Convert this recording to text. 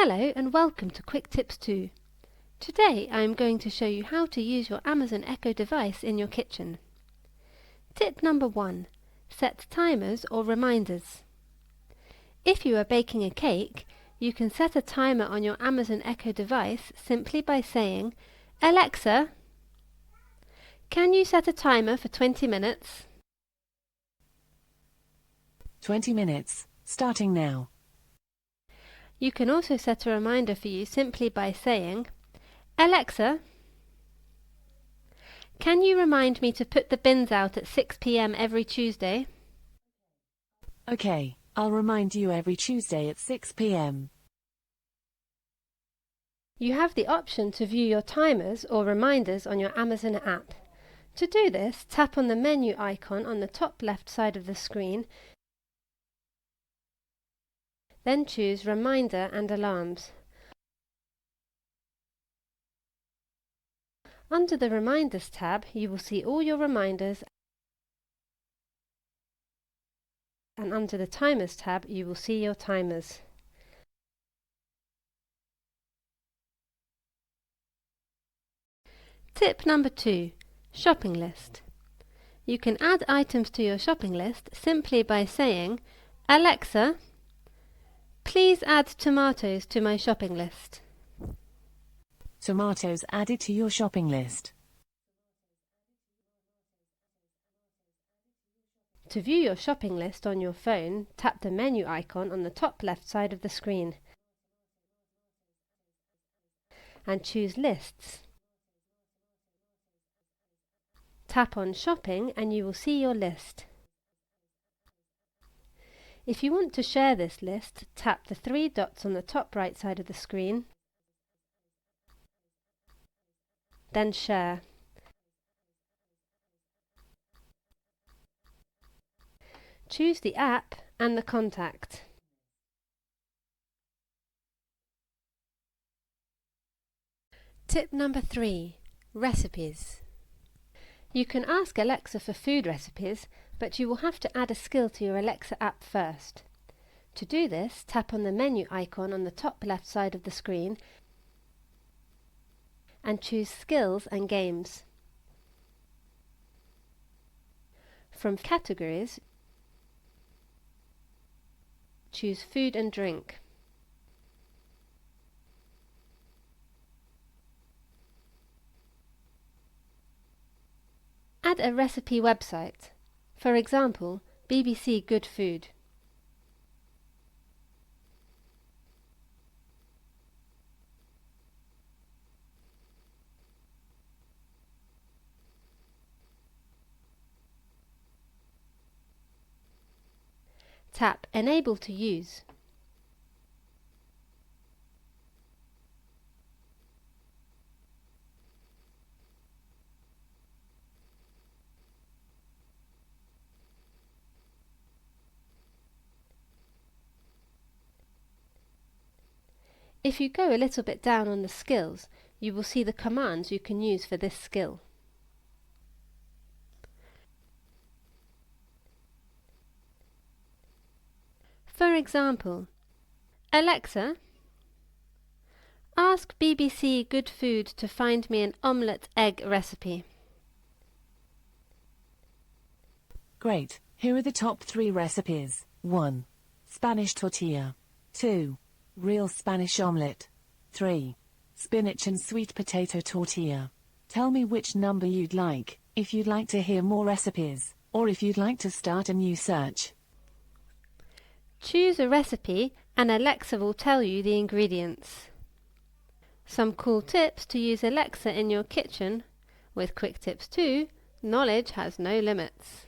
Hello and welcome to Quick Tips 2. Today I am going to show you how to use your Amazon Echo device in your kitchen. Tip number 1. Set timers or reminders. If you are baking a cake, you can set a timer on your Amazon Echo device simply by saying, "Alexa, can you set a timer for 20 minutes?" 20 minutes, starting now. You can also set a reminder for you simply by saying, "Alexa, can you remind me to put the bins out at 6 p.m. every Tuesday?" Okay, I'll remind you every Tuesday at 6 p.m. You have the option to view your timers or reminders on your Amazon app. To do this, tap on the menu icon on the top left side of the screen, then choose Reminder and Alarms. Under the Reminders tab, you will see all your reminders, and under the Timers tab, you will see your timers. Tip number 2. Shopping list. You can add items to your shopping list simply by saying, "Alexa, please add tomatoes to my shopping list." Tomatoes added to your shopping list. To view your shopping list on your phone, tap the menu icon on the top left side of the screen and choose Lists. Tap on Shopping and you will see your list. If you want to share this list, tap the three dots on the top right side of the screen, then Share. Choose the app and the contact. Tip number 3. Recipes. You can ask Alexa for food recipes, but you will have to add a skill to your Alexa app first. To do this, tap on the menu icon on the top left side of the screen and choose Skills and Games. From Categories, choose Food and Drink. Add a recipe website, for example, BBC Good Food. Tap Enable to use. If you go a little bit down on the skills, you will see the commands you can use for this skill. For example, "Alexa, ask BBC Good Food to find me an omelette egg recipe." Great, here are the top 3 recipes. 1. Spanish tortilla. 2. Real Spanish omelette. 3. Spinach and sweet potato tortilla. Tell me which number you'd like, if you'd like to hear more recipes, or if you'd like to start a new search. Choose a recipe and Alexa will tell you the ingredients. Some cool tips to use Alexa in your kitchen. With Quick Tips 2, knowledge has no limits.